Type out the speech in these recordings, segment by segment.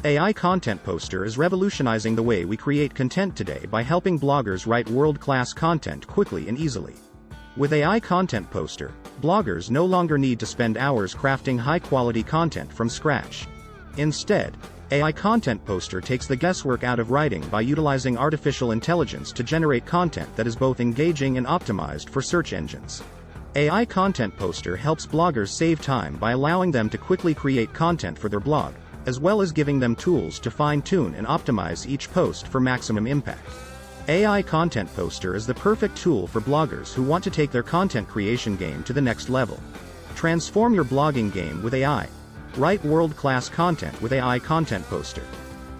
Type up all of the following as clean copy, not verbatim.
AI Content Poster is revolutionizing the way we create content today by helping bloggers write world-class content quickly and easily. With AI Content Poster, bloggers no longer need to spend hours crafting high-quality content from scratch. Instead, AI Content Poster takes the guesswork out of writing by utilizing artificial intelligence to generate content that is both engaging and optimized for search engines. AI Content Poster helps bloggers save time by allowing them to quickly create content for their blog, as well as giving them tools to fine-tune and optimize each post for maximum impact. AI Content Poster is the perfect tool for bloggers who want to take their content creation game to the next level. Transform your blogging game with AI. Write world-class content with AI Content Poster.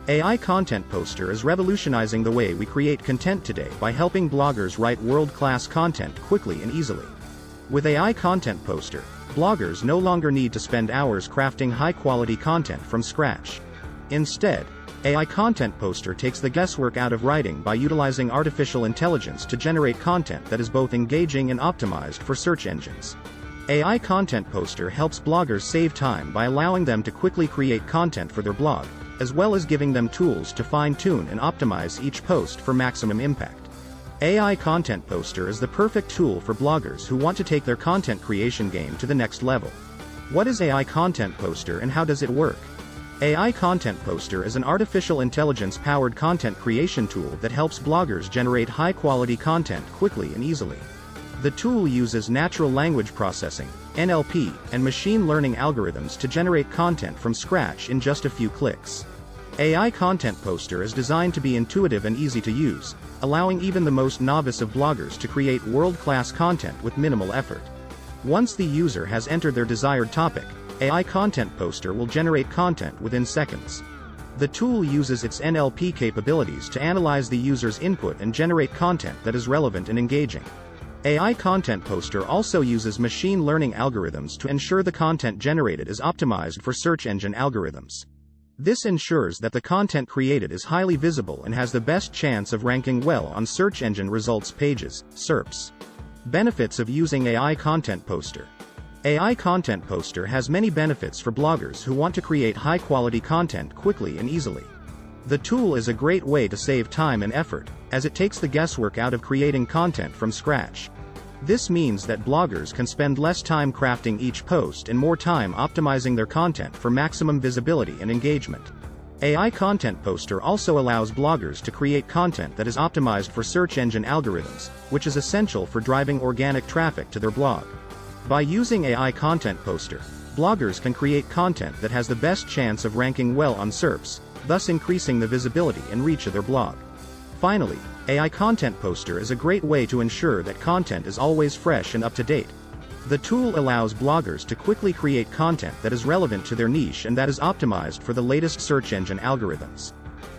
AI Content Poster is revolutionizing the way we create content today by helping bloggers write world-class content quickly and easily. With AI Content Poster, bloggers no longer need to spend hours crafting high-quality content from scratch. Instead, AI Content Poster takes the guesswork out of writing by utilizing artificial intelligence to generate content that is both engaging and optimized for search engines. AI Content Poster helps bloggers save time by allowing them to quickly create content for their blog, as well as giving them tools to fine-tune and optimize each post for maximum impact. AI Content Poster is the perfect tool for bloggers who want to take their content creation game to the next level. What is AI Content Poster and how does it work? AI Content Poster is an artificial intelligence-powered content creation tool that helps bloggers generate high-quality content quickly and easily. The tool uses natural language processing, NLP, and machine learning algorithms to generate content from scratch in just a few clicks. AI Content Poster is designed to be intuitive and easy to use, allowing even the most novice of bloggers to create world-class content with minimal effort. Once the user has entered their desired topic, AI Content Poster will generate content within seconds. The tool uses its NLP capabilities to analyze the user's input and generate content that is relevant and engaging. AI Content Poster also uses machine learning algorithms to ensure the content generated is optimized for search engine algorithms. This ensures that the content created is highly visible and has the best chance of ranking well on search engine results pages, SERPs. Benefits of using AI Content Poster. AI Content Poster has many benefits for bloggers who want to create high-quality content quickly and easily. The tool is a great way to save time and effort, as it takes the guesswork out of creating content from scratch. This means that bloggers can spend less time crafting each post and more time optimizing their content for maximum visibility and engagement. AI Content Poster also allows bloggers to create content that is optimized for search engine algorithms, which is essential for driving organic traffic to their blog. By using AI Content Poster, bloggers can create content that has the best chance of ranking well on SERPs, thus increasing the visibility and reach of their blog. Finally, AI Content Poster is a great way to ensure that content is always fresh and up-to-date. The tool allows bloggers to quickly create content that is relevant to their niche and that is optimized for the latest search engine algorithms.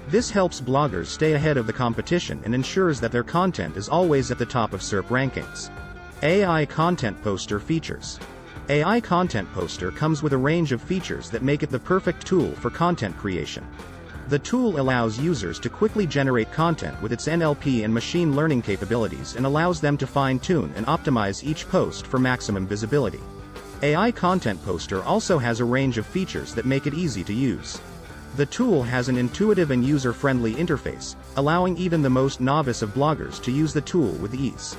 This helps bloggers stay ahead of the competition and ensures that their content is always at the top of SERP rankings. AI Content Poster features. AI Content Poster comes with a range of features that make it the perfect tool for content creation. The tool allows users to quickly generate content with its NLP and machine learning capabilities and allows them to fine-tune and optimize each post for maximum visibility. AI Content Poster also has a range of features that make it easy to use. The tool has an intuitive and user-friendly interface, allowing even the most novice of bloggers to use the tool with ease.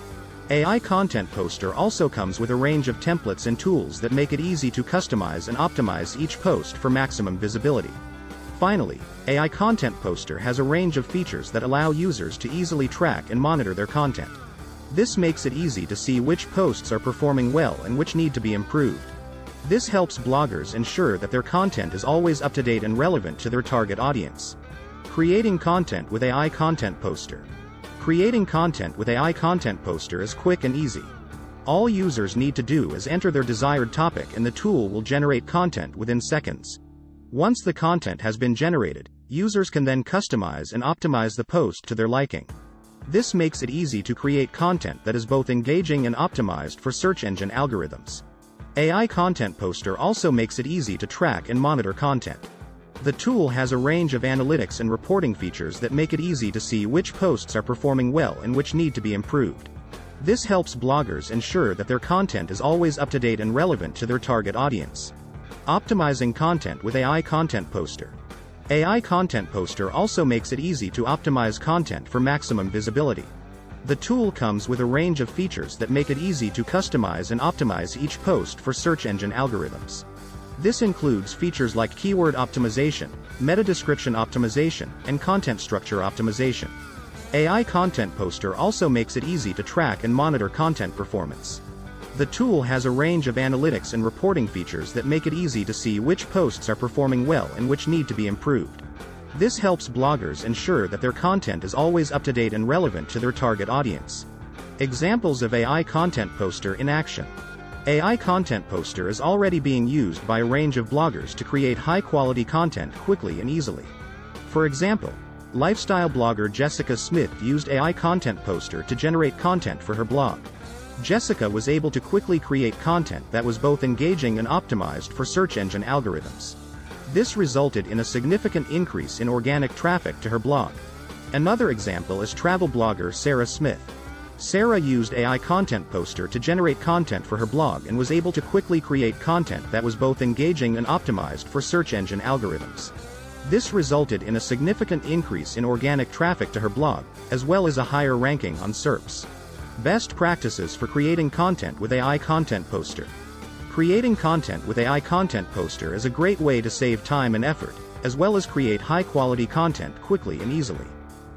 AI Content Poster also comes with a range of templates and tools that make it easy to customize and optimize each post for maximum visibility. Finally, AI Content Poster has a range of features that allow users to easily track and monitor their content. This makes it easy to see which posts are performing well and which need to be improved. This helps bloggers ensure that their content is always up-to-date and relevant to their target audience. Creating content with AI Content Poster. Creating content with AI Content Poster is quick and easy. All users need to do is enter their desired topic and the tool will generate content within seconds. Once the content has been generated, users can then customize and optimize the post to their liking. This makes it easy to create content that is both engaging and optimized for search engine algorithms. AI Content Poster also makes it easy to track and monitor content. The tool has a range of analytics and reporting features that make it easy to see which posts are performing well and which need to be improved. This helps bloggers ensure that their content is always up-to-date and relevant to their target audience. Optimizing content with AI Content Poster. AI Content Poster also makes it easy to optimize content for maximum visibility. The tool comes with a range of features that make it easy to customize and optimize each post for search engine algorithms. This includes features like keyword optimization, meta description optimization, and content structure optimization. AI Content Poster also makes it easy to track and monitor content performance. The tool has a range of analytics and reporting features that make it easy to see which posts are performing well and which need to be improved. This helps bloggers ensure that their content is always up to date and relevant to their target audience. Examples of AI Content Poster in action. AI Content Poster is already being used by a range of bloggers to create high-quality content quickly and easily. For example, lifestyle blogger Jessica Smith used AI Content Poster to generate content for her blog. Jessica was able to quickly create content that was both engaging and optimized for search engine algorithms. This resulted in a significant increase in organic traffic to her blog. Another example is travel blogger Sarah Smith. Sarah used AI Content Poster to generate content for her blog and was able to quickly create content that was both engaging and optimized for search engine algorithms. This resulted in a significant increase in organic traffic to her blog, as well as a higher ranking on SERPs. Best practices for creating content with AI Content Poster. Creating content with AI Content Poster is a great way to save time and effort, as well as create high-quality content quickly and easily.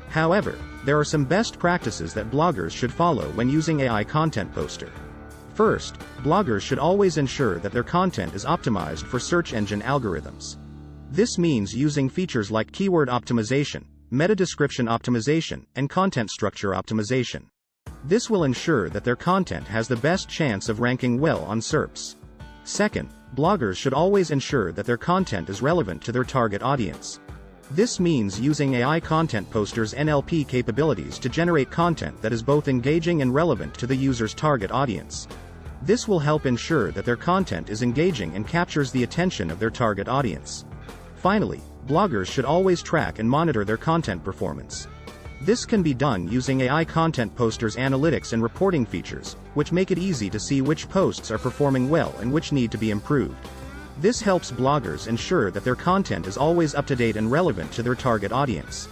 However, there are some best practices that bloggers should follow when using AI Content Poster. First, bloggers should always ensure that their content is optimized for search engine algorithms. This means using features like keyword optimization, meta description optimization, and content structure optimization. This will ensure that their content has the best chance of ranking well on SERPs. Second, bloggers should always ensure that their content is relevant to their target audience. This means using AI Content Poster's NLP capabilities to generate content that is both engaging and relevant to the user's target audience. This will help ensure that their content is engaging and captures the attention of their target audience. Finally, bloggers should always track and monitor their content performance. This can be done using AI Content Poster's analytics and reporting features, which make it easy to see which posts are performing well and which need to be improved. This helps bloggers ensure that their content is always up to date and relevant to their target audience.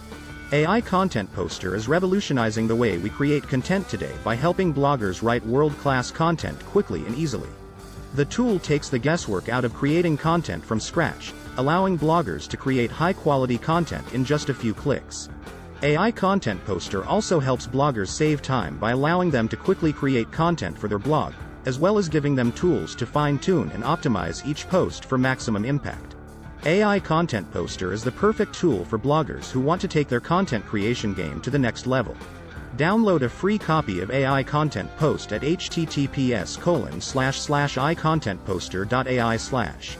AI Content Poster is revolutionizing the way we create content today by helping bloggers write world-class content quickly and easily. The tool takes the guesswork out of creating content from scratch, allowing bloggers to create high-quality content in just a few clicks. AI Content Poster also helps bloggers save time by allowing them to quickly create content for their blog, as well as giving them tools to fine-tune and optimize each post for maximum impact. AI Content Poster is the perfect tool for bloggers who want to take their content creation game to the next level. Download a free copy of AI Content Post at https://icontentposter.ai/.